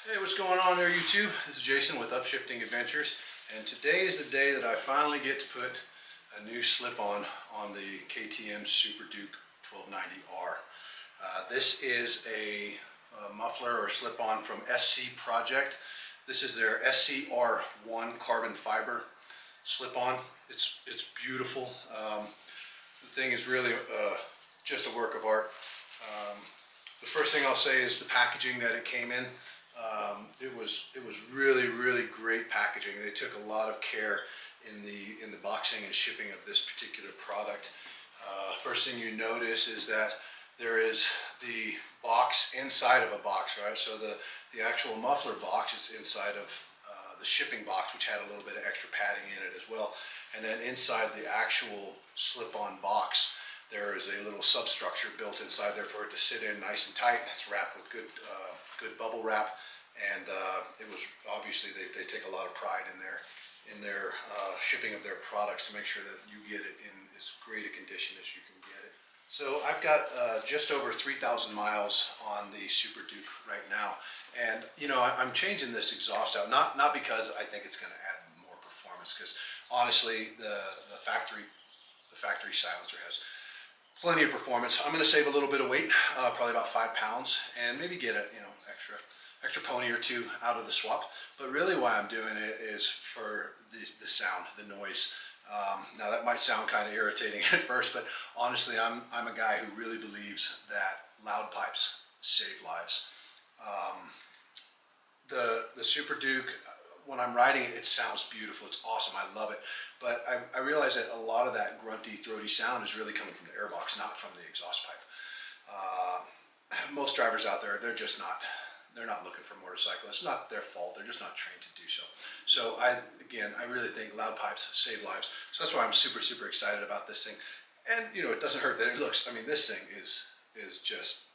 Hey, what's going on there, YouTube? This is Jason with Upshifting Adventures, and today is the day that I finally get to put a new slip-on on the KTM Super Duke 1290R. This is a muffler or slip-on from SC Project. This is their SC1-R carbon fiber slip-on. It's beautiful. The thing is really just a work of art. The first thing I'll say is the packaging that it came in. It was really great packaging. They took a lot of care in the boxing and shipping of this particular product. First thing you notice is that there is the box inside of a box, right? So the actual muffler box is inside of the shipping box, which had a little bit of extra padding in it as well. And then inside the actual slip-on box, there is a little substructure built inside there for it to sit in nice and tight. It's wrapped with good bubble wrap, and it was obviously they take a lot of pride in their shipping of their products to make sure that you get it in as great a condition as you can get it. So I've got just over 3,000 miles on the Super Duke right now, and you know I'm changing this exhaust out not because I think it's going to add more performance, because honestly the factory silencer has plenty of performance. I'm going to save a little bit of weight, probably about 5 pounds, and maybe get a extra pony or two out of the swap. But really why I'm doing it is for the sound, the noise. Now that might sound kind of irritating at first, but honestly I'm a guy who really believes that loud pipes save lives. The Super Duke, when I'm riding it, it sounds beautiful. It's awesome. I love it. But I realize that a lot of that grunty, throaty sound is really coming from the airbox, not from the exhaust pipe. Most drivers out there, they're not looking for motorcycle. It's not their fault. They're just not trained to do so. So I really think loud pipes save lives. So that's why I'm super excited about this thing. And you know, it doesn't hurt that it looks, I mean, this thing is just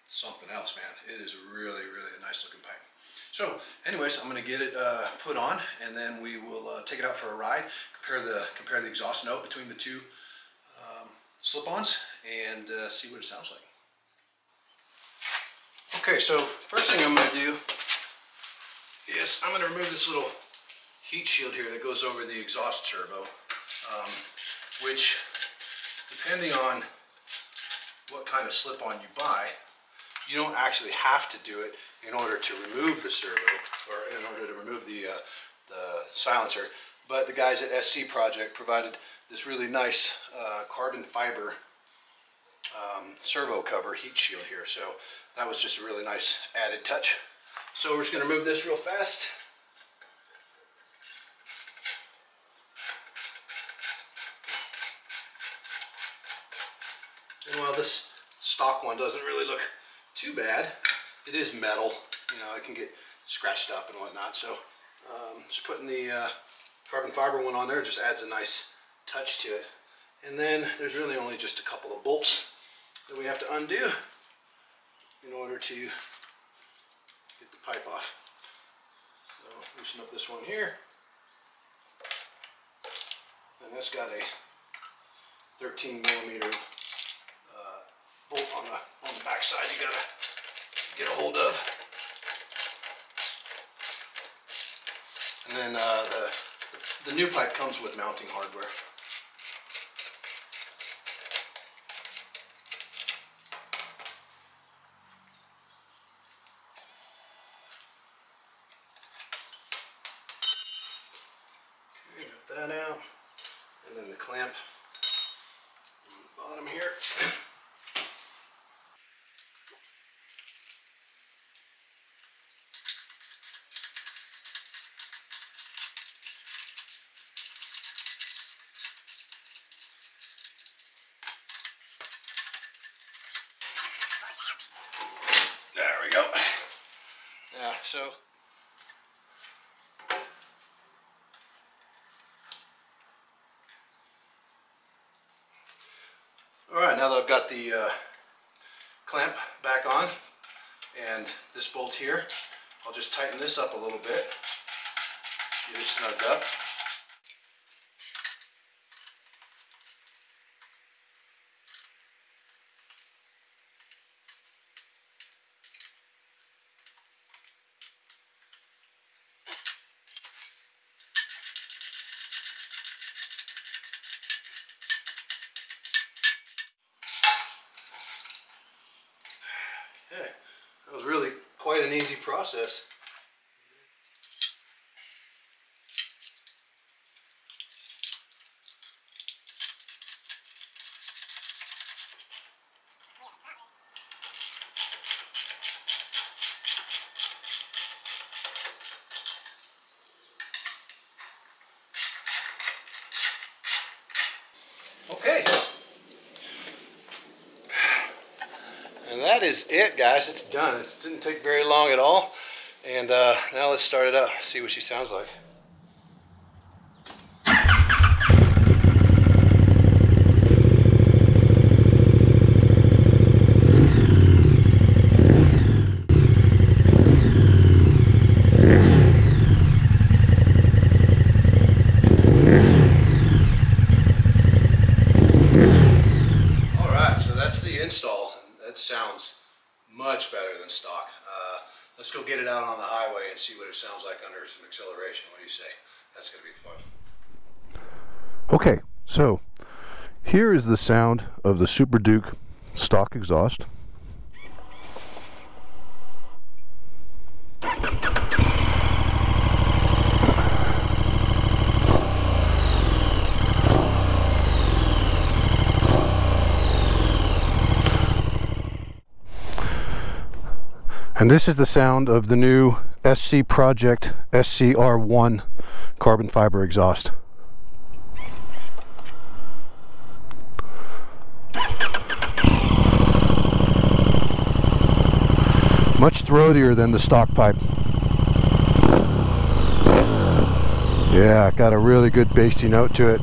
something else, man. It is really a nice looking pipe. So anyways, I'm going to get it put on, and then we will take it out for a ride, compare the exhaust note between the two slip-ons, and see what it sounds like. Okay, so first thing I'm going to do is I'm going to remove this little heat shield here that goes over the exhaust turbo, which, depending on what kind of slip-on you buy, you don't actually have to do it in order to remove the servo, or in order to remove the silencer. But the guys at SC Project provided this really nice carbon fiber servo cover heat shield here. So that was just a really nice added touch. So we're just going to remove this real fast. And while this stock one doesn't really look too bad, it is metal, you know, it can get scratched up and whatnot. So just putting the carbon fiber one on there just adds a nice touch to it. And then there's really only just a couple of bolts that we have to undo in order to get the pipe off. So loosen up this one here, and this got a 13mm bolt on the back side you gotta get a hold of. And then the new pipe comes with mounting hardware. Okay, got that out. And then the clamp on the bottom here. There we go. Yeah, so alright, now that I've got the clamp back on and this bolt here, I'll just tighten this up a little bit, get it snugged up. an easy process. Okay, and that is it, guys. It's done. It didn't take very long at all. And now let's start it up, see what she sounds like. Install. That sounds much better than stock. Let's go get it out on the highway and see what it sounds like under some acceleration. What do you say? That's going to be fun. Okay, so here is the sound of the Super Duke stock exhaust. And this is the sound of the new SC Project SC1-R carbon fiber exhaust. Much throatier than the stock pipe. Yeah, got a really good bassy note to it.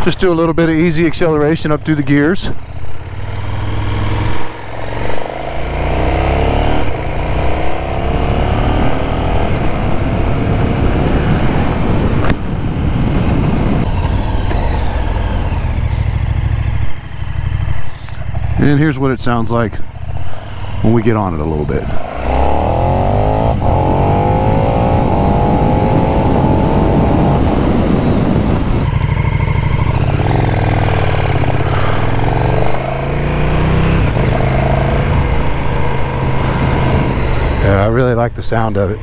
Just do a little bit of easy acceleration up through the gears. And here's what it sounds like when we get on it a little bit. Yeah, I really like the sound of it.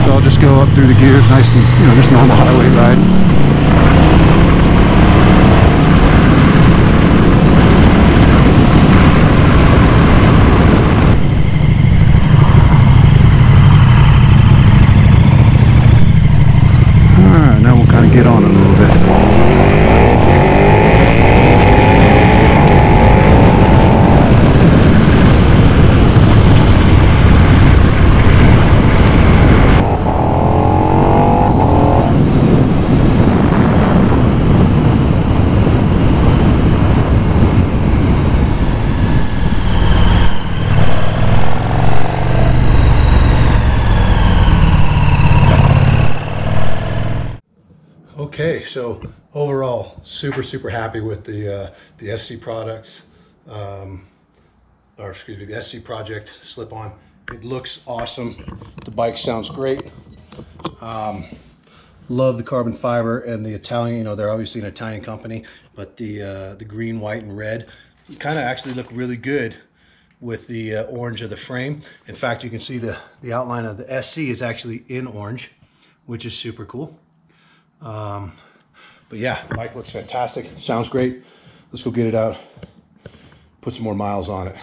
So I'll just go up through the gears nice and, just normal highway ride. Get on it a little bit. Okay, so overall, super happy with the SC products, the SC Project slip-on. It looks awesome. The bike sounds great. Love the carbon fiber and the Italian. They're obviously an Italian company, but the green, white, and red kind of actually look really good with the orange of the frame. In fact, you can see the outline of the SC is actually in orange, which is super cool. But yeah, the bike looks fantastic. Sounds great. Let's go get it out, put some more miles on it.